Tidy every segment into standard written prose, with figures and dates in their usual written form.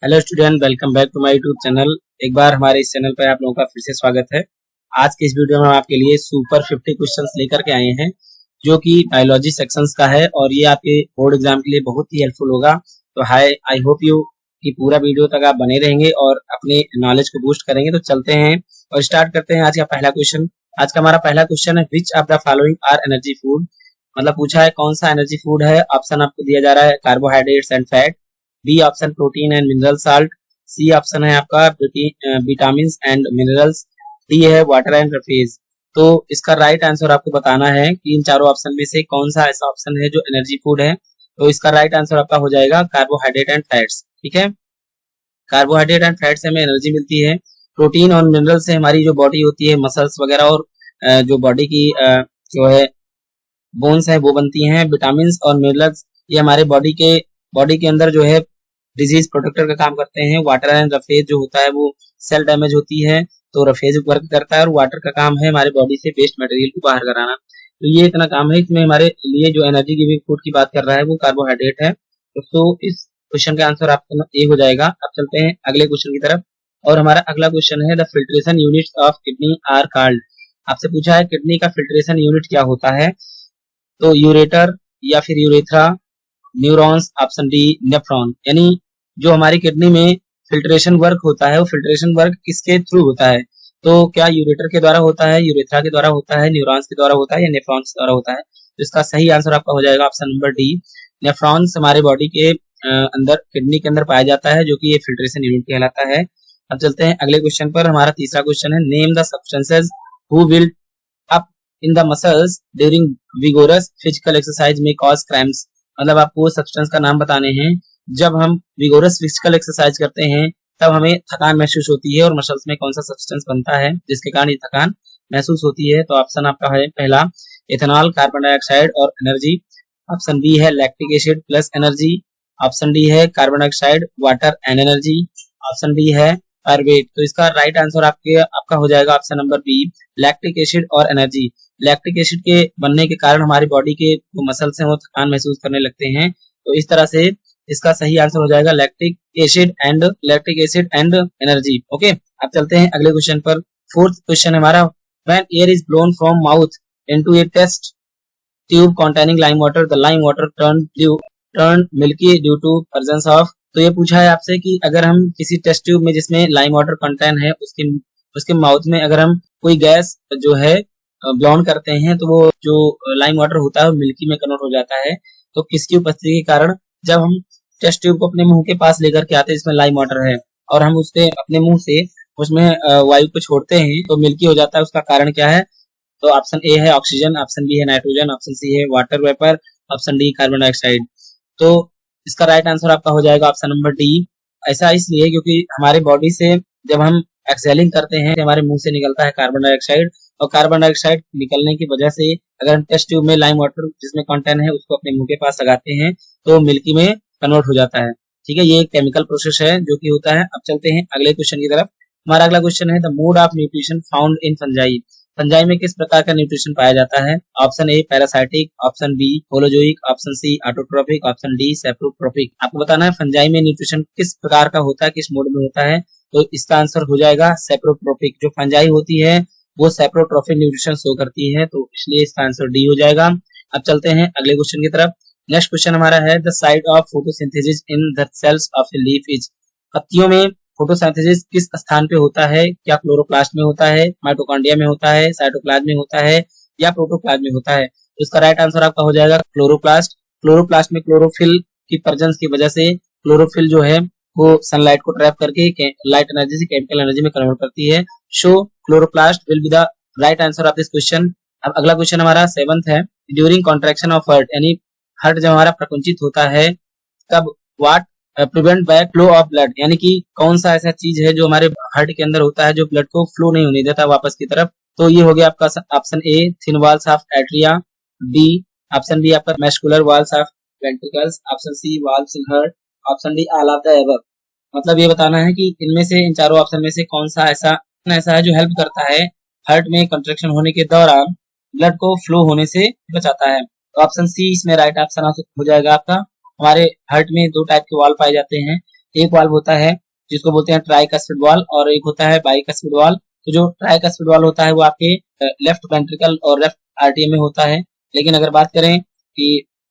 Hello student, welcome back to my YouTube channel. एक बार हमारे इस चैनल पर आप लोगों का फिर से स्वागत है। आज के इस वीडियो में हम आपके लिए सुपर 50 क्वेश्चंस लेकर के आए हैं जो कि बायोलॉजी सेक्शंस का है और ये आपके बोर्ड एग्जाम के लिए बहुत ही हेल्पफुल होगा। तो आई होप यू कि पूरा वीडियो तक आप बने रहेंगे और अपने नॉलेज को बूस्ट करेंगे। तो चलते हैं और स्टार्ट करते हैं आज का पहला क्वेश्चन। आज का हमारा पहला क्वेश्चन है, which of the following are energy food. मतलब पूछा है कौन सा एनर्जी फूड है। ऑप्शन आपको दिया जा रहा है carbohydrates and fat, B option protein and mineral salt, C option है आपका विटामिन एंड मिनरल्स, डी है वाटर एंड सरफेस। तो इसका राइट आंसर आपको बताना है कि इन चारों ऑप्शन में से कौन सा ऐसा ऑप्शन है जो एनर्जी फूड है। तो इसका राइट आंसर आपका हो जाएगा कार्बोहाइड्रेट एंड फैट्स। ठीक है, कार्बोहाइड्रेट एंड फैट से हमें एनर्जी मिलती है। प्रोटीन और मिनरल से हमारी जो बॉडी होती है, मसल्स वगैरह और जो बॉडी की जो है बोन्स है वो बनती हैं। विटामिन और मिनरल्स ये हमारे बॉडी के अंदर जो है डिजीज प्रोटेक्टर का काम करते हैं। वाटर एंड रफेज जो होता है वो सेल डैमेज होती है तो रफेज वर्क करता है, और वाटर का काम है हमारे बॉडी से वेस्ट मटेरियल को बाहर कराना। तो ये इतना काम है। इसमें हमारे लिए जो एनर्जी गिविंग फूड की बात कर रहा है वो कार्बोहाइड्रेट है। तो इस क्वेश्चन का आंसर आपका ए हो जाएगा। अब चलते हैं अगले क्वेश्चन की तरफ और हमारा अगला क्वेश्चन है, the filtration units of kidney are called. आपसे पूछा है किडनी का फिल्ट्रेशन यूनिट क्या होता है। तो यूरेटर या फिर urethra, neurons, option D nephron. यानी जो हमारी किडनी में फिल्ट्रेशन वर्क होता है वो फिल्ट्रेशन वर्क किसके थ्रू होता है। तो क्या यूरेटर के द्वारा होता है, यूरेथ्रा के द्वारा होता है, न्यूरॉन्स के द्वारा होता है या नेफ्रॉन्स के द्वारा होता है। तो इसका सही आंसर आपका हो जाएगा ऑप्शन नंबर डी, नेफ्रॉन्स हमारे बॉडी के अंदर किडनी के अंदर पाया जाता है जो कि ये फिल्ट्रेशन यूनिट कहलाता है। अब चलते हैं अगले क्वेश्चन पर। हमारा तीसरा क्वेश्चन है, name the substances who will up in the muscles during vigorous physical exercise में कॉज क्रैम्प्स। मतलब आपको सब्सटेंस का नाम बताने हैं। जब हम विगोरस फिजिकल एक्सरसाइज करते हैं तब हमें थकान महसूस होती है और मसल्स में कौन सा सब्सटेंस बनता है जिसके कारण ये थकान महसूस होती है। तो ऑप्शन आपका है पहला इथेनॉल, कार्बन डाइऑक्साइड और एनर्जी। ऑप्शन बी है lactic acid plus energy. Option D है carbon dioxide, water and energy. Option D है पायरुवेट। तो इसका राइट आंसर आपका हो जाएगा option number B, lactic acid और एनर्जी। लैक्टिक एसिड के बनने के कारण हमारी बॉडी के जो मसल्स हैं वो थकान महसूस करने लगते हैं। तो इस तरह से इसका सही आंसर हो जाएगा lactic acid and energy. Okay, अब चलते हैं अगले क्वेश्चन पर। फोर्थ क्वेश्चन हमारा, when air is blown from mouth into a test tube containing lime water, the lime water turned milky due to presence of। तो ये पूछा है आपसे कि अगर हम किसी टेस्ट ट्यूब में जिसमें लाइम वाटर कंटेन है उसके माउथ में अगर हम कोई गैस जो है ब्लोन करते हैं तो वो जो लाइम वाटर होता है वो मिल्की में कन्वर्ट हो जाता है। तो किसकी उपस्थिति के कारण जब हम टेस्ट ट्यूब को अपने मुंह के पास लेकर के आते हैं जिसमें लाइम वाटर है और हम उससे अपने मुंह से उसमें वायु को छोड़ते हैं तो मिल्की हो जाता है, उसका कारण क्या है। तो ऑप्शन ए है ऑक्सीजन, ऑप्शन बी है नाइट्रोजन, ऑप्शन सी है water vapour, option D carbon dioxide. तो इसका राइट आंसर आपका हो जाएगा ऑप्शन नंबर डी। ऐसा इसलिए क्योंकि हमारे बॉडी से जब हम एक्सहेलिंग करते हैं तो हमारे मुंह से निकलता है कार्बन डाइऑक्साइड, और कार्बन डाइऑक्साइड निकलने की वजह से अगर हम टेस्ट ट्यूब में लाइम वाटर जिसमें कंटेन है उसको अपने मुंह के पास लगाते हैं तो मिल्की में कन्वर्ट हो जाता है। ठीक है, ये एक केमिकल प्रोसेस है जो कि होता है। अब चलते हैं अगले क्वेश्चन की तरफ। हमारा अगला क्वेश्चन है, the mode of nutrition found in fungi. Fungi में किस प्रकार का न्यूट्रिशन पाया जाता है। Option A parasitic, option B holozoic, option C autotrophic, option D saprotrophic. आपको बताना है फंजाई में न्यूट्रिशन किस प्रकार का होता है, किस मोड में होता है। तो इसका आंसर हो जाएगा सेप्रोट्रोपिक। जो फंजाई होती है वो सेप्रोट्रोपिक न्यूट्रिशन शो करती है, तो इसलिए इसका आंसर डी हो जाएगा। अब चलते हैं अगले क्वेश्चन की तरफ। नेक्स्ट क्वेश्चन हमारा है, the site of photosynthesis in the cells of a leaf is. पत्तियों में फोटोसिंथेसिस किस स्थान पे होता है। क्या क्लोरोप्लास्ट में होता है, माइटोकॉन्ड्रिया में होता है, साइटोप्लाज्म में होता है या प्रोटोप्लाज्म में होता है। तो इसका राइट आंसर आपका हो जाएगा क्लोरोप्लास्ट। क्लोरोप्लास्ट में क्लोरोफिल की प्रेजेंस की वजह से क्लोरोफिल जो है वो सनलाइट को ट्रैप करके लाइट एनर्जी से केमिकल एनर्जी में कन्वर्ट करती है। So chloroplast will be the right answer of this question. अब अगला क्वेश्चन हमारा 7th है, ड्यूरिंग कॉन्ट्रैक्शन ऑफ हार्ट। यानी हार्ट जब हमारा प्रकुंचित होता है तब what prevent back flow of blood. यानी कि कौन सा ऐसा चीज है जो हमारे हार्ट के अंदर होता है जो ब्लड को फ्लो नहीं होने देता वापस की तरफ। तो ये हो गया आपका option A thin walls of atria, B option B आपका muscular walls of ventricles, option C walls in heart, option D all of the above. मतलब ये बताना है कि इनमें से इन चारों ऑप्शन में से कौन सा ऐसा है जो हेल्प करता है हार्ट में कंट्रैक्शन होने के दौरान ब्लड को फ्लो होने से बचाता है। तो ऑप्शन सी इसमें राइट ऑप्शन हो जाएगा आपका। हमारे हार्ट में दो टाइप के वॉल्व पाए जाते हैं, एक वाल्व होता है जिसको बोलते हैं ट्राइकस्पिड वाल्व और एक होता है बाइकस्पिड वाल्व। तो जो ट्राइकस्पिड वाल्व होता है वो आपके लेफ्ट वेंट्रिकल और लेफ्ट आरटीएम में होता है, लेकिन अगर बात करें कि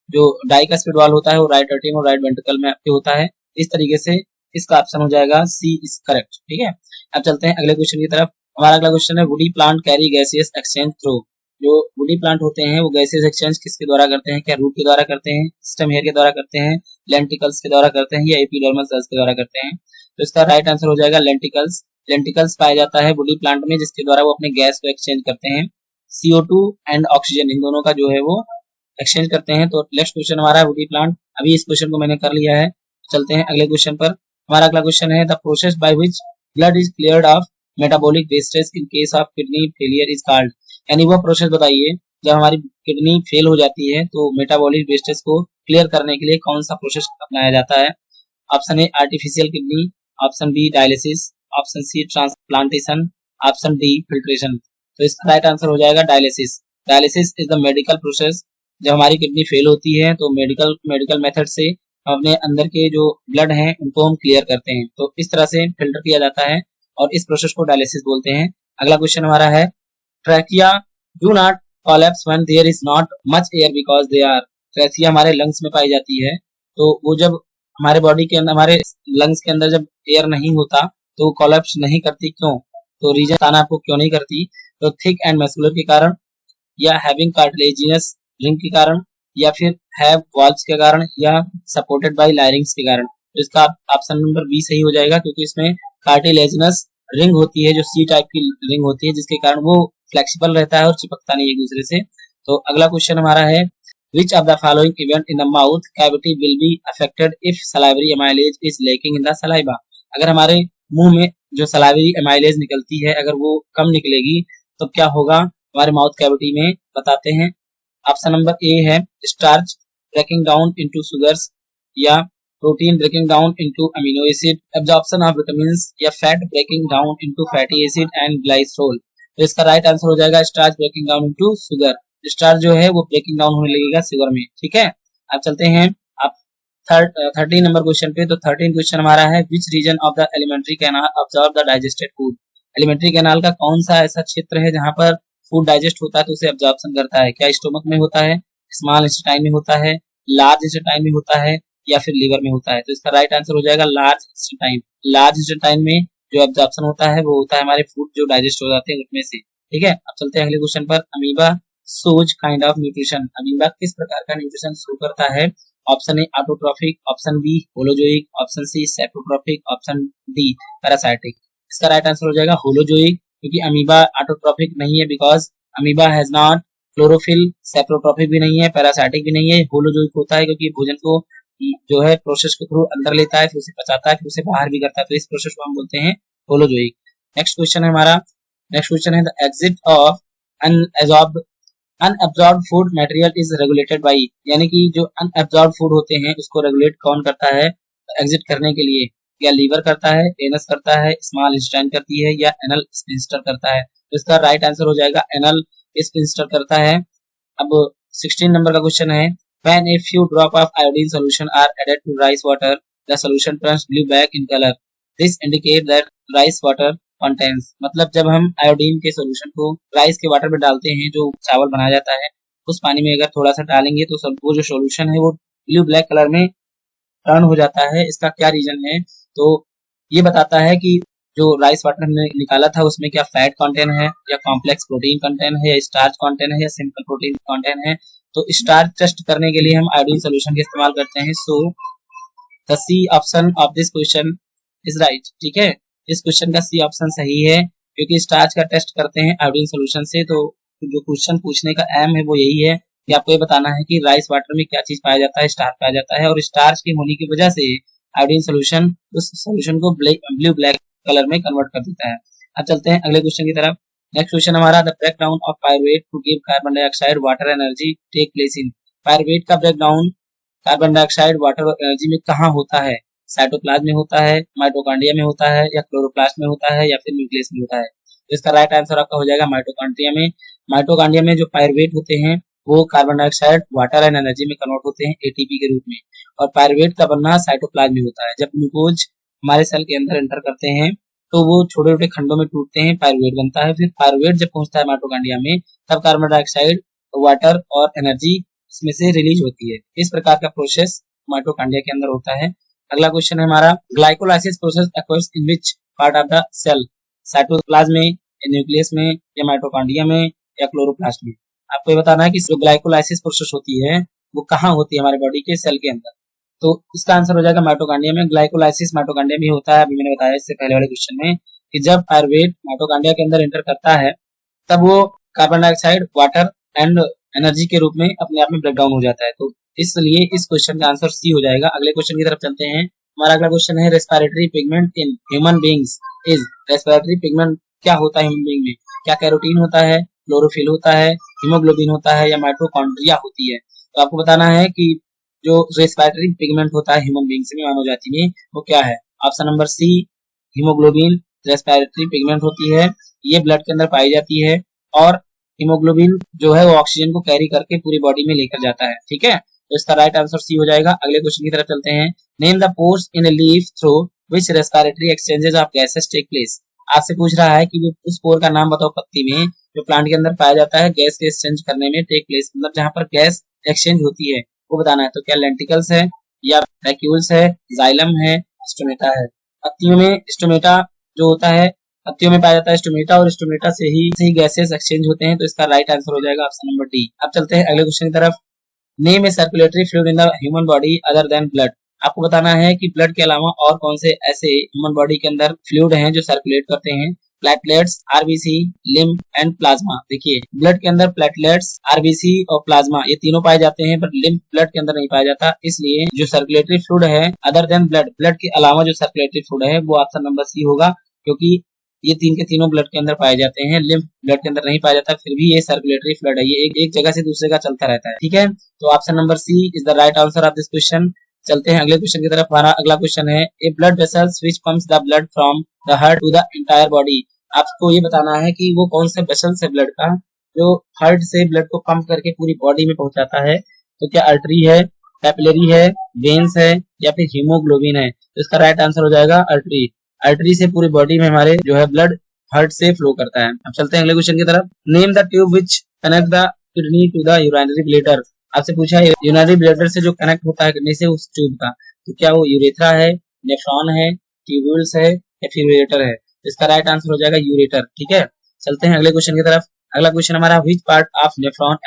जो डाइकस्पिड वाल्व होता है वो राइट आरटीएम और राइट वेंट्रिकल में आपके होता है। इस तरीके से इसका ऑप्शन हो जाएगा सी इज करेक्ट। ठीक है, अब चलते हैं अगले क्वेश्चन की तरफ। हमारा अगला क्वेश्चन है woody plant carry gaseous exchange through. जो वुडी प्लांट होते हैं वो गैसियस एक्सचेंज किसके द्वारा करते हैं? क्या रूट के द्वारा करते हैं, स्टेम हेयर के द्वारा करते हैं, लेंटिकल्स के द्वारा करते हैं या एपिडर्मल सेल्स के द्वारा करते हैं? तो इसका राइट आंसर हो जाएगा लेंटिकल्स। लेंटिकल्स पाया जाता है वुडी प्लांट में जिसके द्वारा वो अपने गैस को एक्सचेंज करते हैं। CO2 एंड ऑक्सीजन इन दोनों का जो है वो एक्सचेंज करते हैं। तो नेक्स्ट क्वेश्चन हमारा है वुडी प्लांट। अभी इस क्वेश्चन को मैंने कर लिया है, चलते हैं अगले क्वेश्चन पर। हमारा अगला क्वेश्चन है the process by which blood is cleared of metabolic wastage in case of kidney failure is called. यानी वो प्रोसेस बताइए जब हमारी किडनी फेल हो जाती है तो मेटाबॉलिक वेस्टेज को क्लियर करने के लिए कौन सा प्रोसेस अपनाया जाता है? Option A artificial kidney, option B dialysis, option C transplantation, option D filtration. तो इसका राइट आंसर हो जाएगा dialysis. Dialysis is the medical process. जब हमारी किडनी फेल होती है तो मेडिकल मेथड से अपने अंदर के जो ब्लड हैं उनको हम क्लियर करते हैं। तो इस तरह से फिल्टर किया जाता है और इस प्रोसेस को डायलिसिस बोलते हैं। अगला क्वेश्चन हमारा है trachea do not collapse when there is not much air because they are. Trachea हमारे लंग्स में पाई जाती है, तो वो जब हमारे बॉडी के अंदर, हमारे लंग्स के अंदर जब एयर नहीं होता तो वो कोलैप्स नहीं करती। क्यों? तो रीजन बताना आपको क्यों नहीं करती। तो थिक एंड मस्कुलर के कारण, या हैविंग कार्टिलेजिनस रिंग के कारण, या फिर हैव वॉल्व्स के कारण, या सपोर्टेड बाय लायरिंग्स के कारण। तो इसका ऑप्शन नंबर बी सही हो जाएगा क्योंकि इसमें कार्टिलेजिनस रिंग होती है जो सी टाइप की रिंग होती है जिसके कारण वो फ्लेक्सिबल रहता है और चिपकता नहीं एक दूसरे से। तो अगला क्वेश्चन हमारा है which of the following event in the mouth cavity will be affected if salivary amylase is lacking in the saliva. अगर हमारे मुंह में जो सलाइवरी एमाइलेज निकलती है अगर वो कम निकलेगी तो क्या होगा हमारे माउथ कैविटी में, बताते हैं। ऑप्शन नंबर ए है starch breaking down into sugars, या protein breaking down into amino acid, absorption of vitamins, या fat breaking down into fatty acid and glycerol. तो इसका राइट आंसर हो जाएगा starch breaking down into sugar. Starch जो है वो ब्रेकिंग डाउन होने लगेगा शुगर में। ठीक है, अब चलते हैं आप 13 नंबर क्वेश्चन पे। तो 13 क्वेश्चन हमारा है which region of the alimentary canal observe the digested food. Elementary canal का कौन सा ऐसा क्षेत्र है जहां पर फूड डाइजेस्ट होता है तो उसे एब्जॉर्प्शन करता है? क्या स्टोमक में होता है, स्मॉल इंटेस्टाइन में होता है, लार्ज इंटेस्टाइन में होता है, या फिर लीवर में होता है? तो इसका राइट आंसर हो जाएगा लार्ज इंटेस्टाइन। लार्ज इंटेस्टाइन में जो एब्जॉर्प्शन होता है वो होता है हमारे फूड जो डाइजेस्ट हो जाते हैं उसमें से। ठीक है, अब चलते हैं अगले क्वेश्चन पर। Amoeba shows kind of nutrition. Amoeba किस प्रकार का न्यूट्रिशन शो करता है? Option A autotrophic, option B holozoic, option C saprotrophic, option D parasitic. इसका राइट आंसर हो जाएगा होलोजोइक, क्योंकि अमीबा ऑटोट्रॉफिक नहीं है because amoeba has not chlorophyll, saprotrophic भी नहीं है, पैरासाइटिक भी नहीं है। होलोजोइक होता है क्योंकि भोजन को जो है प्रोसेस के थ्रू अंदर लेता है, फिर उसे पचाता है, फिर उसे बाहर भी करता है। तो इस प्रोसेस को हम बोलते हैं होलोजोइक। नेक्स्ट क्वेश्चन है हमारा, नेक्स्ट क्वेश्चन है the exit of unabsorbed food material is regulated by. यानी कि जो अनएब्जॉर्ब्ड फूड होते हैं उसको रेगुलेट कौन करता है एग्जिट करने के लिए? या लीवर करता है, एनस करता है, स्मॉल इंटेस्टाइन करती है, या एनल स्फिंक्टर करता है? तो इसका राइट आंसर हो जाएगा एनल स्फिंक्टर करता है। अब 16 नंबर का क्वेश्चन है when a few drop of iodine solution are added to rice water the solution turns blue black in color, this indicate that rice water contains। मतलब जब हम आयोडीन के सोल्यूशन को राइस के वाटर में डालते हैं जो चावल बनाया जाता है उस पानी में अगर थोड़ा सा डालेंगे तो सब वो जो सोल्यूशन है वो ब्लू ब्लैक कलर में टर्न हो जाता है। इसका क्या रीजन है? तो ये बताता है कि जो राइस वाटर हमने निकाला था उसमें क्या फैट कंटेंट है, या कॉम्प्लेक्स प्रोटीन कंटेंट है, या स्टार्च कंटेंट है, या सिंपल प्रोटीन कंटेंट है। तो स्टार्च टेस्ट करने के लिए हम आयोडीन सोल्यूशन का इस्तेमाल करते हैं। So the C option of this question is right. ठीक है, इस क्वेश्चन का सी ऑप्शन सही है क्योंकि स्टार्च का टेस्ट करते हैं आयोडीन सोल्यूशन से। तो जो क्वेश्चन पूछने का एम है वो यही है कि आपको ये बताना है कि राइस वाटर में क्या चीज पाया जाता है, स्टार्च पाया जाता है, और स्टार्च के होने की वजह से आयोडीन सोल्यूशन उस सोल्यूशन को ब्लू ब्लैक कलर में कन्वर्ट कर देता है। अब चलते हैं अगले क्वेश्चन की तरफ। नेक्स्ट क्वेश्चन हमारा the breakdown of pyruvate to give carbon dioxide water energy take place in. Pyruvate का breakdown carbon dioxide water energy में कहाँ होता है? साइटोप्लाज्म में होता है, माइटोकॉन्ड्रिया में होता है, या क्लोरोप्लास्ट में होता है, या फिर न्यूक्लियस में होता है? तो इसका राइट आंसर आपका हो जाएगा माइटोकॉन्ड्रिया में। माइटोकॉन्ड्रिया में जो पायरुवेट होते हैं वो carbon dioxide water and energy में कन्वर्ट होते हैं एटीपी के रूप में, और पायरुवेट का बनना साइटोप्लाज्म में होता है। जब ग्लूकोज हमारे सेल के अंदर एंटर करते हैं तो वो छोटे छोटे खंडों में टूटते हैं, पायरुवेट बनता है। फिर पायरुवेट जब पहुंचता है माइटोकॉन्ड्रिया में तब कार्बन डाइऑक्साइड, वाटर और एनर्जी इसमें से रिलीज होती है। इस प्रकार का प्रोसेस माइटोकॉन्ड्रिया के अंदर होता है। अगला क्वेश्चन है हमारा, glycolysis process occurs in which part of the cell? Cytoplasm में, न्यूक्लियस में, या माइटोकॉन्ड्रिया में, या क्लोरोप्लास्ट में? आपको ये बताना है कि जो ग्लाइकोलाइसिस प्रोसेस होती है वो कहाँ होती है हमारे बॉडी के सेल के अंदर। तो इसका आंसर हो जाएगा माइटोकॉन्ड्रिया में। ग्लाइकोलाइसिस माइटोकॉन्ड्रिया में होता है। अभी मैंने बताया इससे पहले वाले क्वेश्चन में कि जब पायरुवेट माइटोकॉन्ड्रिया के अंदर एंटर करता है तब वो carbon dioxide, water and energy के रूप में अपने आप में ब्रेक डाउन हो जाता है। तो इसलिए इस क्वेश्चन का आंसर सी हो जाएगा। अगले क्वेश्चन की तरफ चलते हैं। हमारा अगला क्वेश्चन है, respiratory pigment in human beings is. Respiratory pigment क्या होता है ह्यूमन बीइंग में? क्या कैरोटीन होता है, क्लोरोफिल होता है, हीमोग्लोबिन होता है, या माइटोकॉन्ड्रिया होती है? तो आपको बताना है कि जो रेस्पिरेटरी पिगमेंट होता है ह्यूमन बीइंग्स में, मानव जाति में, वो क्या है? Option number C, haemoglobin respiratory pigment होती है। ये ब्लड के अंदर पाई जाती है और हीमोग्लोबिन जो है वो ऑक्सीजन को कैरी करके पूरी बॉडी में लेकर जाता है। ठीक है, तो इसका राइट आंसर सी हो जाएगा। अगले क्वेश्चन की तरफ चलते हैं। Name the pores in a leaf through which respiratory exchanges of gases take place. आपसे पूछ रहा है कि वो उस पोर का नाम बताओ पत्ती में जो प्लांट के अंदर पाया जाता है गैस के एक्सचेंज करने में, टेक प्लेस मतलब जहां पर गैस एक्सचेंज होती है, वो बताना है। तो क्या लेंटिकल्स है, या वैक्यूल्स है, जाइलम है, स्टोमेटा है? पत्तियों में स्टोमेटा जो होता है, पत्तियों में पाया जाता है स्टोमेटा, और स्टोमेटा से ही गैसेस एक्सचेंज होते हैं। तो इसका राइट आंसर हो जाएगा ऑप्शन नंबर डी। अब चलते हैं अगले क्वेश्चन की तरफ। Name A circulatory fluid in the human body other than blood. आपको बताना है कि ब्लड के अलावा और कौन से ऐसे ह्यूमन बॉडी के अंदर फ्लूइड हैं जो सर्कुलेट करते हैं। Platelets, RBC, lymph and plasma. देखिए, ब्लड के अंदर प्लेटलेट्स, आरबीसी और प्लाज्मा ये तीनों पाए जाते हैं, पर लिम्फ ब्लड के अंदर नहीं पाया जाता। इसलिए जो सर्कुलेटरी फ्लूइड है अदर देन ब्लड, ब्लड के अलावा जो सर्कुलेटरी फ्लूइड है वो ऑप्शन नंबर सी होगा, क्योंकि ये तीन के तीनों ब्लड के अंदर पाए जाते हैं। लिम्फ ब्लड के अंदर नहीं पाया जाता, फिर भी ये सर्कुलेटरी फ्लूइड है, ये एक जगह से दूसरे का चलता रहता है। ठीक है, तो option number C is the right answer of this question. चलते हैं अगले क्वेश्चन की तरफ। हमारा अगला क्वेश्चन है, a blood vessels which pumps the blood from the heart to the entire body. आपको ये बताना है कि वो कौन से वेसल्स है ब्लड का जो हार्ट से ब्लड को पंप करके पूरी बॉडी में पहुंचाता है। तो क्या आर्टरी है, कैपिलरी है, वेन्स है, या फिर हीमोग्लोबिन है? तो इसका राइट आंसर हो जाएगा आर्टरी। आर्टरी से पूरी बॉडी में हमारे जो है ब्लड हार्ट से फ्लो करता है। अब चलते हैं अगले क्वेश्चन की तरफ। Name the tube which connect the kidney to the urinary bladder. आपसे पूछा है यूरिनरी ब्लैडर से जो कनेक्ट होता है किडनी से, उस ट्यूब का, तो क्या वो यूरेथ्रा है, नेफ्रॉन है, ट्यूब्यूल्स है, या फिर यूरेटर है? इसका राइट आंसर हो जाएगा यूरेटर। ठीक है, चलते हैं अगले क्वेश्चन की तरफ। अगला क्वेश्चन हमारा, which part of nephron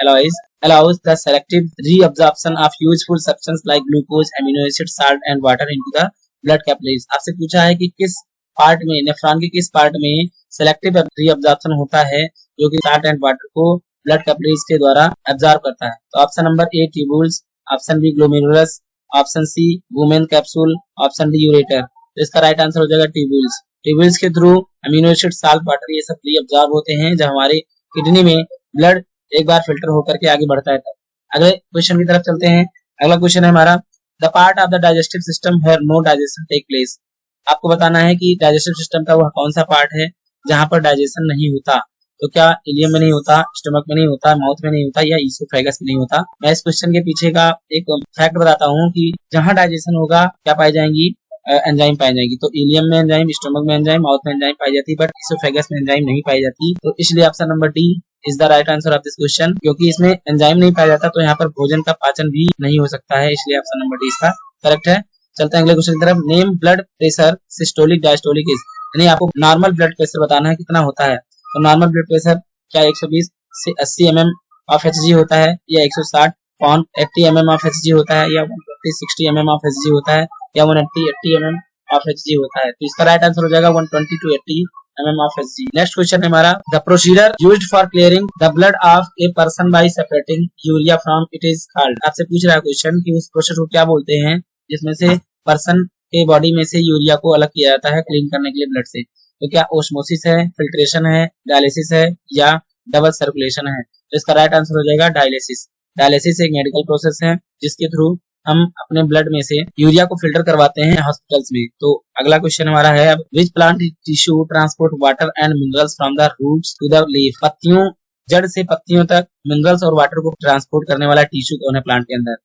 allows the selective reabsorption of useful substance like glucose, amino acid, salt and water into the blood capillaries। आपसे पूछा है कि किस पार्ट में, नेफ्रॉन के किस पार्ट में सेलेक्टिव रीअब्जॉर्प्शन होता है जो कि साल्ट एंड वाटर को ब्लड कैपिलरीज के द्वारा एब्जॉर्ब करता है। तो option number A tubules, option B glomerulus, option C women capsule, option D ureter. तो इसका राइट आंसर हो जाएगा ट्यूब्यूल्स। ट्यूब्यूल्स के through amino acid, salt, water ये सब रीअब्जॉर्ब होते हैं जब हमारे किडनी में ब्लड एक बार फिल्टर होकर के आगे बढ़ता है तब। अगले क्वेश्चन की तरफ चलते हैं। अगला क्वेश्चन है हमारा, the part of the digestive system where no digestion take place. आपको बताना है कि डाइजेस्टिव सिस्टम का वह कौन सा पार्ट है जहां पर डाइजेशन नहीं होता। तो क्या इलियम में नहीं होता, स्टमक में नहीं होता, माउथ में नहीं होता, या ईसोफेगस में नहीं होता? मैं इस क्वेश्चन के पीछे का एक फैक्ट बताता हूँ कि जहां डाइजेशन होगा क्या पाई जाएंगी, एंजाइम पाई जाएगी। तो इलियम में एंजाइम, स्टमक में एंजाइम, माउथ में एंजाइम पाई जाती है, बट ईसोफेगस में एंजाइम नहीं पाई जाती। तो इसलिए option number D is the right answer of this question. क्योंकि इसमें एंजाइम नहीं पाया जाता तो यहाँ पर भोजन का पाचन भी नहीं हो सकता है, इसलिए ऑप्शन नंबर डी इसका करेक्ट है। चलते हैं अगले क्वेश्चन की तरफ। Name blood pressure systolic diastolic is. यानी आपको नॉर्मल ब्लड प्रेशर बताना है कितना होता है। तो नॉर्मल ब्लड प्रेशर क्या 120 से 80 mm ऑफ एचजी होता है, या 160 पॉन 80 mm ऑफ एचजी होता है, या 150 60 mm ऑफ एचजी होता है, या 180 80 mm ऑफ एचजी होता है? तो इसका राइट आंसर हो जाएगा 120 to 80 mm of Hg. Next question है हमारा, the procedure used for clearing the blood of a person by separating urea from it is called. आपसे पूछ रहा है क्वेश्चन कि उस प्रोसेस को क्या बोलते हैं जिसमें से पर्सन के बॉडी में से यूरिया को अलग किया जाता है क्लीन करने के लिए ब्लड से। तो क्या ओस्मोसिस है, फिल्ट्रेशन है, डायलिसिस है, या डबल सर्कुलेशन है? तो इसका राइट आंसर हो जाएगा डायलिसिस। डायलिसिस एक मेडिकल प्रोसेस है जिसके थ्रू हम अपने ब्लड में से यूरिया को फिल्टर करवाते हैं हॉस्पिटल्स में। तो अगला क्वेश्चन हमारा है, which plant tissue transport water and minerals from the roots to the leaf. पत्तियों, जड़ से पत्तियों तक मिनरल्स और वाटर को ट्रांसपोर्ट करने वाला टिश्यू कौन है प्लांट के अंदर?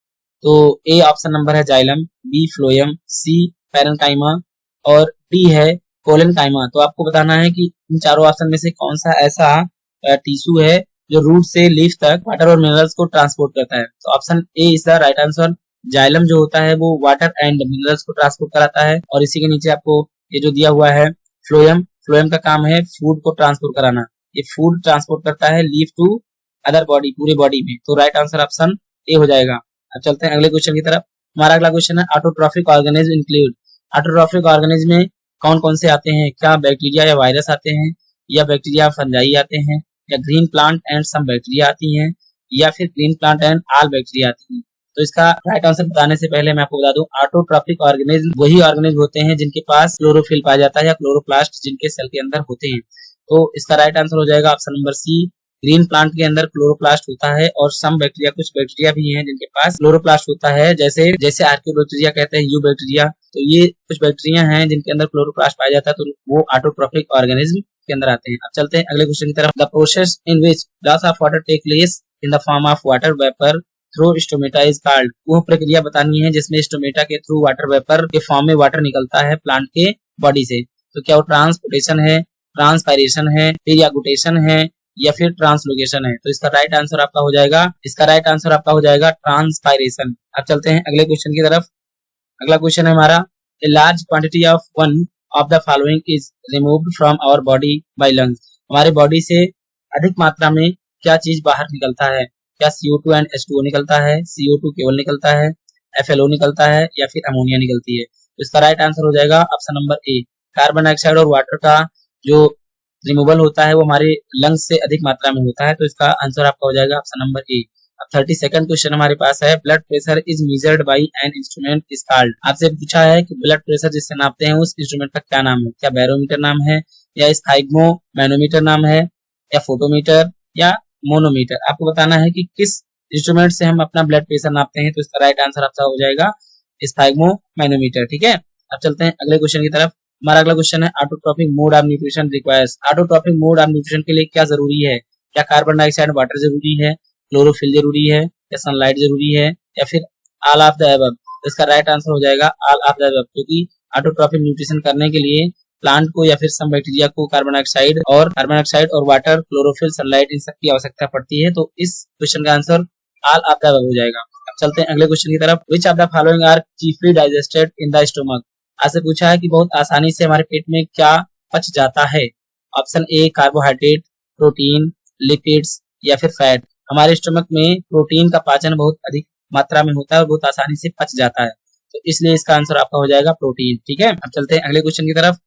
तो ए ऑप्शन नंबर है जाइलम, बी फ्लोएम, सी पैरेन्काइमा, और डी है कोलेनकाइमा। तो आपको बताना है कि इन चारों ऑप्शन में से कौन सा ऐसा टिश्यू है जो रूट से लीफ तक वाटर और मिनरल्स को ट्रांसपोर्ट करता है। तो option A is the right answer. Xylem जो होता है वो वाटर एंड मिनरल्स को ट्रांसपोर्ट कराता है। और इसी के नीचे आपको ये जो दिया हुआ है फ्लोएम, फ्लोएम का काम है फूड को ट्रांसपोर्ट कराना। ये फूड ट्रांसपोर्ट करता है लीफ टू अदर बॉडी, पूरे बॉडी में। तो राइट आंसर ऑप्शन ए हो जाएगा। अब चलते हैं अगले क्वेश्चन की तरफ। हमारा अगला क्वेश्चन है autotrophic organism include. Autotrophic organism में कौन कौन से आते हैं? क्या बैक्टीरिया या वायरस आते हैं, या बैक्टीरिया फंजाई आते हैं, या green plant and some bacteria आती हैं, या फिर green plant and all bacteria आती हैं? तो इसका राइट आंसर बताने से पहले मैं आपको बता दूं, ऑटोट्रॉफिक ऑर्गेनिज्म वही ऑर्गेनिज्म होते हैं जिनके पास क्लोरोफिल पाया जाता है या क्लोरोप्लास्ट जिनके सेल के अंदर होते हैं। तो इसका राइट आंसर हो जाएगा option number C. Green plant के अंदर क्लोरोप्लास्ट होता है और सम बैक्टीरिया, कुछ बैक्टीरिया भी हैं जिनके पास क्लोरोप्लास्ट होता है, जैसे जैसे आर्कियोबैक्टीरिया कहते हैं, यू बैक्टीरिया। तो ये कुछ बैक्टीरिया हैं जिनके अंदर क्लोरोप्लास्ट पाया जाता है, तो वो ऑटोट्रॉफिक ऑर्गेनिज्म के अंदर आते हैं। अब चलते हैं अगले क्वेश्चन की तरफ। The process in which loss of water take place in the form of water vapour through stomata is called. वो प्रक्रिया बतानी है जिसमें स्टोमेटा के थ्रू वाटर वेपर के फॉर्म में वाटर निकलता है प्लांट के बॉडी से। तो क्या वो ट्रांसपोर्टेशन है, ट्रांसपायरेशन है, फिर या गुटेशन है, या फिर ट्रांसलोकेशन है? तो इसका राइट आंसर आपका हो जाएगा ट्रांसपायरेशन। अब चलते हैं अगले क्वेश्चन की तरफ। अगला क्वेश्चन है हमारा, a large quantity of one of the following is removed from our body by lungs. हमारे बॉडी से अधिक मात्रा में क्या चीज बाहर निकलता है? क्या CO2 एंड H2O निकलता है, CO2 केवल निकलता है, FLO निकलता है, या फिर अमोनिया निकलती है? तो इसका राइट आंसर हो जाएगा ऑप्शन नंबर ए। कार्बन डाइऑक्साइड और वाटर का जो रिमूवल होता है वो हमारे लंग्स से अधिक मात्रा में होता है। तो इसका आंसर आपका हो जाएगा ऑप्शन नंबर ए। अब 32nd क्वेश्चन हमारे पास है, blood pressure is measured by an instrument is called. आपसे पूछा है कि ब्लड प्रेशर जिससे नापते हैं उस इंस्ट्रूमेंट का क्या नाम है? क्या बैरोमीटर नाम है, या स्फाइग्मो मैनोमीटर नाम है, या फोटोमीटर, या मोनोमीटर? आपको बताना है कि किस इंस्ट्रूमेंट से हम अपना ब्लड प्रेशर नापते हैं। तो इसका राइट आंसर आपका हो जाएगा स्फाइग्मो मैनोमीटर। ठीक है, अब चलते हैं अगले क्वेश्चन की तरफ। हमारा अगला क्वेश्चन है, autotrophic mode of nutrition requires. Autotrophic mode of nutrition के लिए क्या जरूरी है? क्या कार्बन डाइऑक्साइड वाटर जरूरी है, क्लोरोफिल जरूरी है, या सनलाइट जरूरी है, या फिर ऑल ऑफ द अबव? तो इसका राइट आंसर हो जाएगा ऑल ऑफ द अबव, क्योंकि ऑटोट्रॉफिक न्यूट्रिशन करने के लिए प्लांट को या फिर सम बैक्टीरिया को कार्बन डाइऑक्साइड और वाटर, क्लोरोफिल, सनलाइट इन सब की आवश्यकता पड़ती है। तो इस क्वेश्चन का answer all of the above हो जाएगा। अब चलते हैं अगले क्वेश्चन की तरफ। Which of the following are chiefly digested in the stomach. आपसे पूछा है कि बहुत आसानी से हमारे पेट में क्या पच जाता है? ऑप्शन ए कार्बोहाइड्रेट, प्रोटीन, लिपिड्स, या फिर फैट। हमारे स्टोमक में प्रोटीन का पाचन बहुत अधिक मात्रा में होता है और बहुत आसानी से पच जाता है, तो इसलिए इसका आंसर आपका हो जाएगा प्रोटीन। ठीक है, अब चलते हैं अगले क्वेश्चन की तरफ।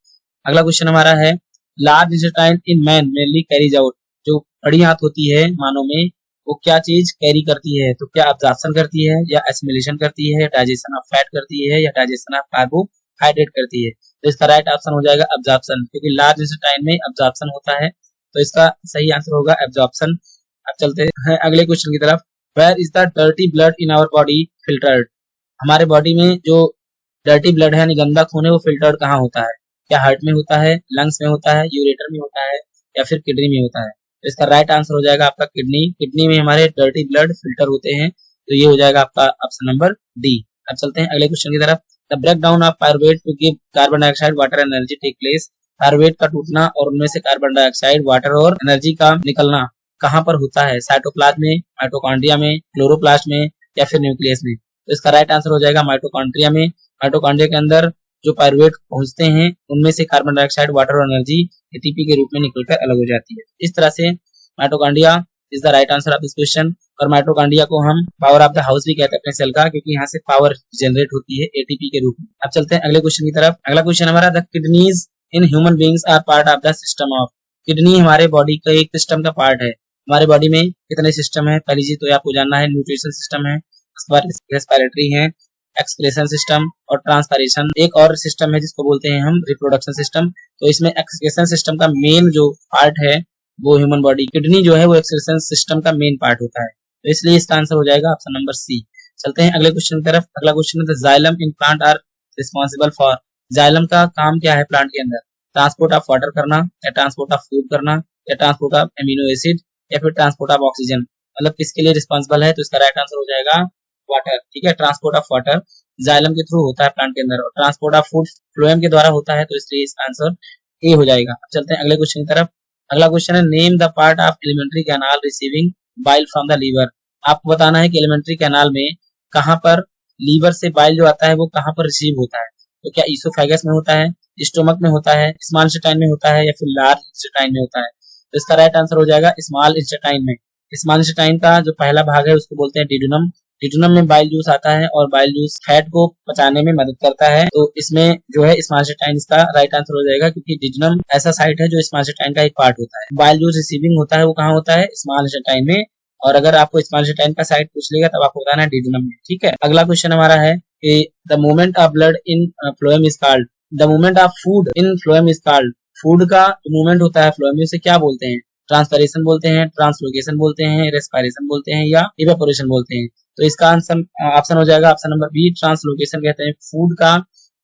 अगला क्वेश्चन हमारा है, large intestine in man mainly carries out. जो बड़ी आंत होती है मानव में, वो क्या चीज कैरी करती है? तो क्या अब्जॉर्प्शन करती है, या एसिमिलेशन करती है, डाइजेशन ऑफ फैट करती है, या डाइजेशन ऑफ कार्बोहाइड्रेट करती है? तो इसका राइट ऑप्शन हो जाएगा अब्जॉर्प्शन, क्योंकि लार्ज इंटेस्टाइन में अब्जॉर्प्शन होता है, तो इसका सही आंसर होगा अब्जॉर्प्शन। अब चलते हैं अगले क्वेश्चन की तरफ। Where is the dirty blood in our body filtered. हमारे बॉडी में जो डर्टी ब्लड है यानी गंदा खून है वो फिल्टर्ड कहाँ होता है? क्या हार्ट में होता है, लंग्स में होता है, यूरेटर में होता है, या फिर किडनी में होता है? तो इसका राइट आंसर हो जाएगा आपका किडनी। किडनी में हमारे डर्टी ब्लड फिल्टर होते हैं, तो ये हो जाएगा आपका ऑप्शन नंबर डी। अब चलते हैं अगले क्वेश्चन की तरफ। The break down of pyruvate to give carbon dioxide water energy take place. Pyruvate का टूटना और उनमें से कार्बन डाइऑक्साइड, वाटर और एनर्जी का निकलना कहाँ पर होता है? साइटोप्लाज्म में, माइटोकॉन्ड्रिया में, क्लोरोप्लास्ट में, या फिर न्यूक्लियस में? तो इसका राइट आंसर हो जाएगा माइटोकॉन्ड्रिया में। माइटोकॉन्ड्रिया के अंदर जो पायरुवेट पहुंचते हैं उनमें से कार्बन डाइऑक्साइड, वाटर और एनर्जी एटीपी के रूप में निकलकर अलग हो जाती है। इस तरह से mitochondria is the right answer of this question. और माइटोकॉन्ड्रिया को हम पावर ऑफ द हाउस भी कहते हैं अपने सेल का, क्योंकि यहाँ से पावर जनरेट होती है एटीपी के रूप में। अब चलते हैं अगले क्वेश्चन की तरफ। अगला क्वेश्चन हमारा, the kidneys in human beings are part of the system of. Kidney हमारे बॉडी का एक सिस्टम का पार्ट है। हमारे बॉडी में कितने सिस्टम है? पहली चीज तो आपको जानना है, न्यूट्रिशन सिस्टम है, उसके बाद रेस्पिरेटरी है, एक्सक्रेशन सिस्टम और ट्रांसपायरेशन। एक और सिस्टम है जिसको बोलते हैं हम रिप्रोडक्शन सिस्टम। तो इसमें एक्सक्रेशन सिस्टम का मेन जो पार्ट है वो ह्यूमन बॉडी, किडनी जो है वो एक्सक्रेशन सिस्टम का मेन पार्ट होता है, तो इसलिए इसका आंसर हो जाएगा ऑप्शन नंबर सी। चलते हैं अगले क्वेश्चन की तरफ। अगला क्वेश्चन है, xylem in plant are responsible for. Xylem का काम क्या है प्लांट के अंदर? ट्रांसपोर्ट ऑफ वाटर करना, या ट्रांसपोर्ट ऑफ फूड करना, या ट्रांसपोर्ट ऑफ एमिनो एसिड, या फिर ट्रांसपोर्ट ऑफ ऑक्सीजन। मतलब किसके लिए रिस्पॉन्सिबल है? तो इसका राइट आंसर हो जाएगा वाटर। ठीक है, ट्रांसपोर्ट ऑफ वाटर। जाइलम के थ्रू होता है प्लांट के अंदर, और ट्रांसपोर्ट ऑफ फूड फ्लोएम के द्वारा होता है, तो इसलिए इसका आंसर ए हो जाएगा। अब चलते हैं अगले क्वेश्चन की तरफ। अगला क्वेश्चन है name the part of alimentary canal receiving bile from the liver. आपको बताना है कि एलिमेंट्री कैनाल में कहां पर लीवर से बाइल जो आता है वो कहां पर रिसीव होता है। तो क्या ईसोफेगस में होता है, स्टोमक में होता है, स्मॉल इंटेस्टाइन में होता है, या फिर लार्ज इंटेस्टाइन में होता है। तो इसका राइट आंसर हो जाएगा स्मॉल इंटेस्टाइन में। स्मॉल इंटेस्टाइन का जो पहला भाग है उसको बोलते हैं डिडुनम। डिडुनम में बाइल जूस आता है और बाइल जूस फैट को पचाने में मदद करता है, तो इसमें जो है स्मॉल इंटेस्टाइन इसका राइट आंसर हो जाएगा, क्योंकि डिडुनम ऐसा साइट है जो स्मॉल इंटेस्टाइन का एक पार्ट होता है। बाइल जूस रिसीविंग होता है वो कहाँ होता है, स्मॉल इंटेस्टाइन में। और अगर आपको स्मॉल इंटेस्टाइन का साइट पूछ लेगा तब आपको बताना है डिडुनम में। ठीक है, अगला क्वेश्चन हमारा है कि the movement of blood in phloem is called, the movement of food in phloem is called. Food का मूवमेंट होता है फ्लोएम में, उसे क्या बोलते हैं, ट्रांसपरेशन बोलते हैं, ट्रांसलोकेशन बोलते हैं, रेस्पिरेशन बोलते हैं, या इवेपोरेशन बोलते हैं। तो इसका आंसर ऑप्शन हो जाएगा ऑप्शन नंबर बी, ट्रांसलोकेशन कहते हैं। फूड का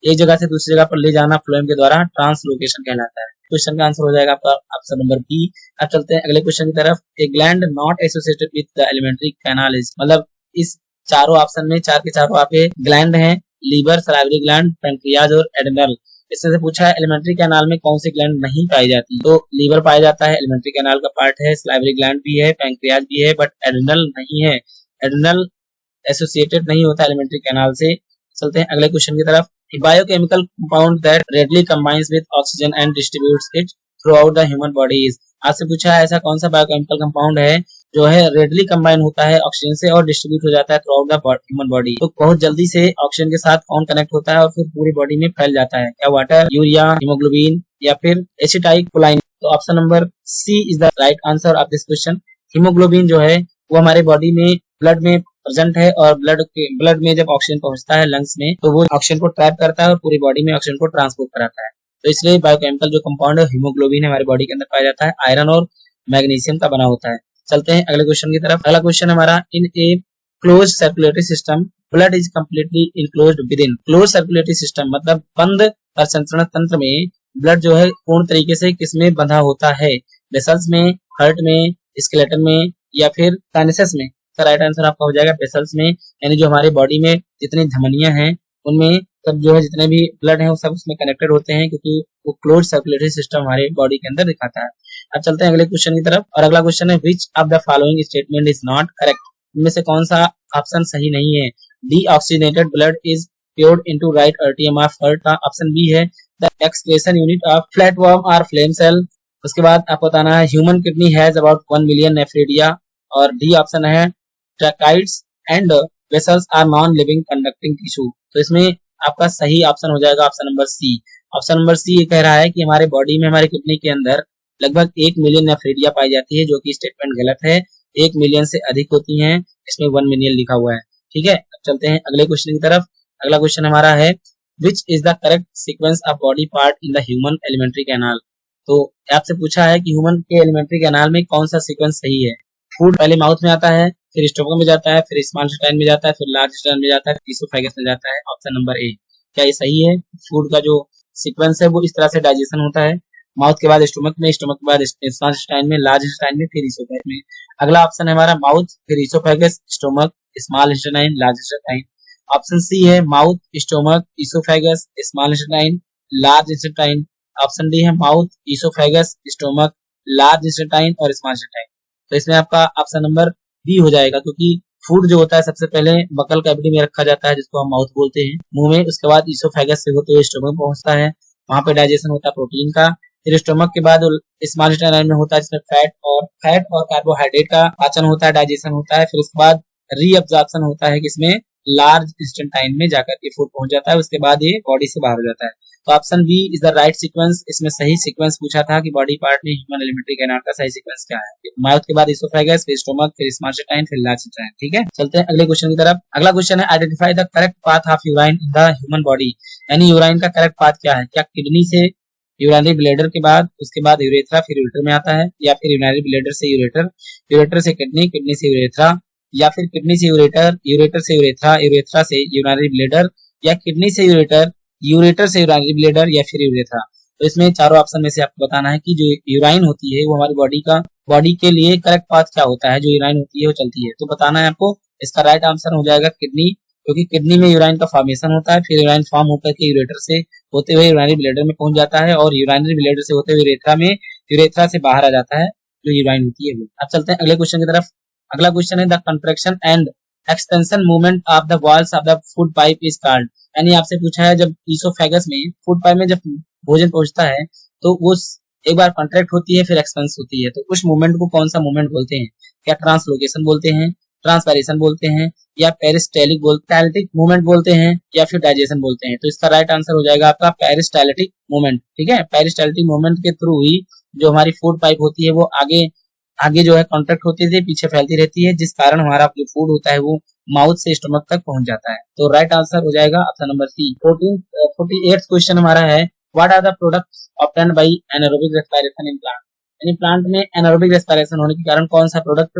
एक जगह से दूसरी जगह पर ले जाना फ्लोएम के द्वारा ट्रांसलोकेशन कहलाता है। क्वेश्चन का आंसर हो जाएगा आपका ऑप्शन नंबर बी। अब चलते हैं अगले क्वेश्चन की तरफ। A gland not associated with the alimentary canal is, मतलब इस चारों ऑप्शन में चार के चारों आपके ग्लैंड हैं, लीवर, सलाइवरी ग्लैंड, पैंक्रियाज और एड्रिनल। इसमें से पूछा है एलिमेंट्री कैनाल में कौन सी ग्लैंड नहीं पाई जाती। तो लीवर पाया जाता है, एलिमेंट्री कैनाल का पार्ट है, सलाइवरी ग्लैंड भी है, पैंक्रियाज भी है, बट एड्रिनल नहीं है। एड्रिनल एसोसिएटेड नहीं होता एलिमेंट्री कैनाल से। चलते हैं अगले क्वेश्चन की तरफ। Biochemical compound that readily combines with oxygen and distributes it throughout the human body is. आपसे पूछा है ऐसा कौन सा बायोकेमिकल कंपाउंड है जो है रेडली कंबाइन होता है ऑक्सीजन से और डिस्ट्रीब्यूट हो जाता है through out the human body. तो बहुत जल्दी से ऑक्सीजन के साथ कौन कनेक्ट होता है और फिर पूरी बॉडी में फैल जाता है, क्या वाटर, यूरिया, हीमोग्लोबिन, या फिर एसिटाइल कोलाइन। तो option number C is the right answer of this question. Haemoglobin जो है वो हमारे बॉडी में ब्लड में प्रेजेंट है, और ब्लड में जब ऑक्सीजन पहुंचता है लंग्स में तो वो ऑक्सीजन को ट्रैप करता है और पूरी बॉडी में ऑक्सीजन को ट्रांसपोर्ट कराता है। तो इसलिए बायोकेमिकल जो कंपाउंड है हीमोग्लोबिन हमारी बॉडी के अंदर पाया जाता है, आयरन और मैग्नीशियम का बना होता है। चलते हैं अगले क्वेश्चन की तरफ। अगला क्वेश्चन हमारा, in a close circulatory system blood is completely enclosed within. Close circulatory system मतलब बंद परिसंचरण तंत्र में ब्लड जो है पूर्ण तरीके से किसमें बंधा होता है, वेसल्स में, हार्ट में, स्केलेटन में, या फिर साइनसेस में। तो राइट आंसर आपका हो जाएगा वेसल्स में, यानी जो हमारे बॉडी में जितनी धमनियां हैं उनमें सब जो है जितने भी ब्लड है वो सब उसमें कनेक्टेड होते हैं, क्योंकि वो क्लोज सर्कुलेटरी सिस्टम हमारे बॉडी के अंदर दिखाता है। अब चलते हैं अगले क्वेश्चन की तरफ, और अगला क्वेश्चन है which of the following statement is not correct. इनमें से कौन सा ऑप्शन सही नहीं है। Deoxygenated blood is poured into right atrium of heart का ऑप्शन बी है। The excretion unit of flatworm और फ्लेम सेल। उसके बाद आपको बताना है human kidney has about 1 million nephridia, और डी ऑप्शन है tracheids and vessels are non living conducting tissue. तो इसमें आपका सही ऑप्शन हो जाएगा option number C. Option number C ये कह रहा है कि हमारे बॉडी में हमारे किडनी के अंदर लगभग 1 मिलियन नेफ्रेडिया पाई जाती है, जो कि स्टेटमेंट गलत है। 1 मिलियन से अधिक होती हैं, इसमें 1 मिलियन लिखा हुआ है। ठीक है, अब चलते हैं अगले क्वेश्चन की तरफ। अगला क्वेश्चन हमारा है which is the correct sequence of body part in the human alimentary canal. तो आपसे पूछा है कि ह्यूमन के एलिमेंट्री कैनाल में कौन सा सीक्वेंस सही है। फूड पहले माउथ में आता है, फिर स्टोमक में जाता है, फिर स्मॉल इंटेस्टाइन में जाता है, फिर लार्ज इंटेस्टाइन में जाता है, फिर ईसोफेगस में जाता है। ऑप्शन नंबर ए, क्या ये सही है। फूड का जो सीक्वेंस है वो इस तरह से डाइजेशन होता है, माउथ के बाद स्टोमक में, स्टोमक के बाद स्मॉल इंटेस्टाइन में, लार्ज इंटेस्टाइन में, फिर ईसोफेगस में। अगला ऑप्शन है हमारा माउथ, फिर oesophagus, stomach, small intestine, large intestine. Option C है mouth, stomach, oesophagus, small intestine, large intestine. Option D है mouth, oesophagus, stomach, large intestine और स्मॉल इंटेस्टाइन। तो इसमें आपका ऑप्शन नंबर बी हो जाएगा, क्योंकि फूड जो होता है सबसे पहले बकल कैविटी में रखा जाता है, जिसको हम माउथ बोलते हैं, मुंह में। उसके बाद ईसोफेगस से होते हुए स्टोमक पहुंचता है, वहां पे डाइजेशन होता है प्रोटीन का। फिर स्टोमक के बाद स्मॉल इंटेस्टाइन में होता है, जिसमें फैट और कार्बोहाइड्रेट का पाचन होता है, डाइजेशन होता है। फिर उसके बाद रीअब्जॉर्प्शन होता है, किसमें, लार्ज इंटेस्टाइन में जाकर के फूड पहुंच जाता है। उसके बाद ये बॉडी से बाहर हो जाता है। तो option B is the right sequence. इसमें सही सीक्वेंस पूछा था कि बॉडी पार्ट में ह्यूमन एलिमेंट्री कैनाल का सही सीक्वेंस क्या है। माउथ के बाद ईसोफेगस, फिर स्टोमक, फिर स्मॉल इंटेस्टाइन, फिर लार्ज इंटेस्टाइन। ठीक है, चलते हैं अगले क्वेश्चन की तरफ। अगला क्वेश्चन है identify the correct path of urine in the human body. यानी यूराइन का करेक्ट पाथ क्या है। क्या किडनी से यूरिनरी ब्लैडर के बाद, उसके बाद यूरेथ्रा, फिर यूरेटर में आता है, या फिर यूरिनरी ब्लैडर से यूरेटर, यूरेटर से किडनी, किडनी से यूरेथ्रा, या फिर किडनी से यूरेटर, यूरेटर से यूरेथ्रा, यूरेथ्रा से यूरिनरी ब्लैडर, या किडनी से यूरेटर, यूरेटर से यूरिनरी ब्लैडर, या फिर यूरेथ्रा। तो इसमें चारों ऑप्शन में से आपको बताना है कि जो यूराइन होती है वो हमारी बॉडी के लिए करेक्ट पाथ क्या होता है। जो यूराइन होती है वो चलती है, तो बताना है आपको। इसका राइट आंसर हो जाएगा किडनी क्योंकि किडनी में यूराइन का फॉर्मेशन होता है, फिर यूराइन फॉर्म होकर के यूरेटर से होते हुए यूराइनरी ब्लैडर में पहुंच जाता है और यूराइनरी ब्लैडर से होते हुए यूरेथ्रा से बाहर आ जाता है जो यूराइन होती है वो। अब चलते हैं अगले क्वेश्चन की तरफ। अगला क्वेश्चन है the contraction and expansion movement of the walls of the food pipe is called. यानी आपसे पूछा है जब ईसोफेगस में फूड पाइप में जब भोजन पहुंचता है तो वो एक बार कॉन्ट्रैक्ट होती है फिर एक्सपेंस होती है, तो उस मूवमेंट को कौन सा मूवमेंट बोलते हैं? क्या ट्रांसलोकेशन बोलते हैं, ट्रांसपैरेशन बोलते हैं, या पेरिस्टाल्टिक मूवमेंट बोलते हैं, या फिर डाइजेशन बोलते हैं? तो इसका राइट आंसर हो जाएगा आपका पेरिस्टाल्टिक मूवमेंट। ठीक है, पेरिस्टाल्टिक मूवमेंट के थ्रू ही जो हमारी फूड पाइप होती है वो आगे आगे जो है कॉन्ट्रैक्ट होती है, पीछे फैलती रहती है, जिस कारण हमारा जो फूड होता है वो माउथ से स्टमक तक पहुंच जाता है। तो राइट आंसर हो जाएगा ऑप्शन नंबर सी। 48th क्वेश्चन हमारा है what are the products obtained by anaerobic respiration in plant. यानी प्लांट में एनारोबिक रेस्पिरेशन होने के कारण कौन सा प्रोडक्ट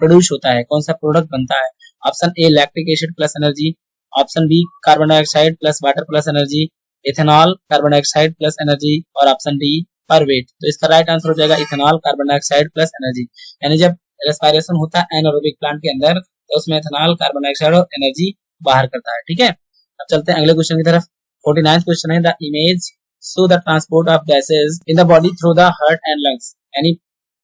प्रोड्यूस होता है, कौन सा प्रोडक्ट बनता है? Option A lactic acid plus energy, option B carbon dioxide plus water plus energy, ethanol carbon dioxide plus energy, और ऑप्शन डी पर वेट। तो इसका राइट आंसर हो जाएगा ethanol carbon dioxide plus energy. यानी जब रेस्पिरेशन होता है एनारोबिक प्लांट के अंदर तो उसमें इथेनॉल कार्बन डाइऑक्साइड और एनर्जी बाहर करता है। ठीक है, अब चलते हैं अगले क्वेश्चन की तरफ। 49th क्वेश्चन है the image show the transport of gases in the body through the heart and lungs. यानी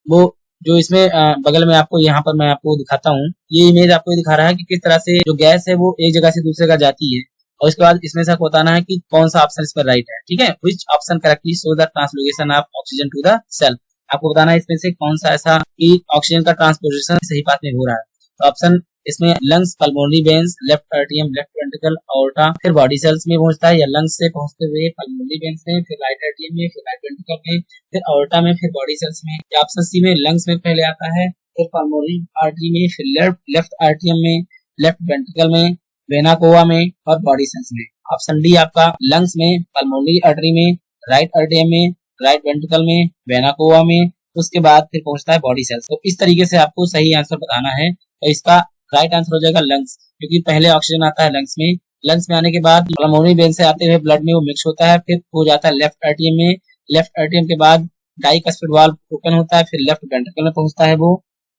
वो जो इसमें बगल में आपको यहाँ पर मैं आपको दिखाता हूँ, ये इमेज आपको दिखा रहा है कि किस तरह से जो गैस है वो एक जगह से दूसरे जगह जाती है, और इसके बाद इसमें से आपको बताना है कि कौन सा ऑप्शन इस पर राइट है। ठीक है, which option correctly show the translocation of oxygen to the cell. आपको बताना है इसमें से कौन सा ऐसा कि ऑक्सीजन का ट्रांसपोर्टेशन सही पाथ में हो रहा है। तो ऑप्शन इसमें लंग्स, पल्मोनरी वेन्स, लेफ्ट आर्टियम, लेफ्ट वेंट्रिकल, आर्टा, फिर बॉडी सेल्स में पहुंचता है, या लंग्स से पहुंचते हुए पल्मोनरी वेन्स में, फिर राइट आर्टियम में, फिर राइट वेंट्रिकल में, फिर आर्टा में, फिर बॉडी सेल्स में, या ऑप्शन सी में लंग्स में पहले आता है, फिर पल्मोनरी आर्टरी में, फिर लेफ्ट आर्टियम में, लेफ्ट वेंट्रिकल में, वेना कोवा में, और बॉडी सेल्स में। ऑप्शन डी आपका लंग्स में, पल्मोनरी आर्टरी में, राइट आर्टियम में, राइट वेंट्रिकल में, वेना कोवा में, उसके बाद फिर पहुंचता है बॉडी सेल्स। तो इस तरीके से आपको सही आंसर बताना है। तो इसका राइट आंसर हो जाएगा लंग्स, क्योंकि पहले ऑक्सीजन आता है लंग्स में, लंग्स में आने के बाद पल्मोनरी वेन से आते हुए ब्लड में वो मिक्स होता है, फिर हो जाता है लेफ्ट आर्टियम में, लेफ्ट आर्टियम के बाद डाइकस्पिड वाल्व ओपन होता है, फिर लेफ्ट वेंट्रिकल में पहुंचता है वो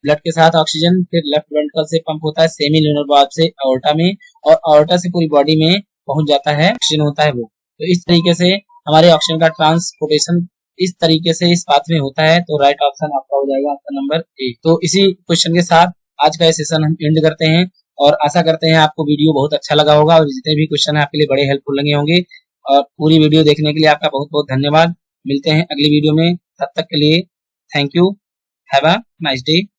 ब्लड के साथ ऑक्सीजन, फिर लेफ्ट वेंट्रिकल से पंप होता है सेमी ल्यूनर वाल्व से आर्टा में, और आर्टा से पूरी बॉडी में पहुंच जाता है, ऑक्सीजन होता है वो। तो इस तरीके से हमारे ऑक्सीजन का ट्रांसपोर्टेशन इस तरीके से इस पाथ में होता है। तो राइट ऑप्शन आपका हो जाएगा ऑप्शन नंबर ए। तो इसी क्वेश्चन के साथ आज का ये सेशन हम एंड करते हैं, और आशा करते हैं आपको वीडियो बहुत अच्छा लगा होगा और जितने भी क्वेश्चन है आपके लिए बड़े हेल्पफुल लगे होंगे। और पूरी वीडियो देखने के लिए आपका बहुत बहुत धन्यवाद। मिलते हैं अगली वीडियो में, तब तक के लिए thank you, have a nice day.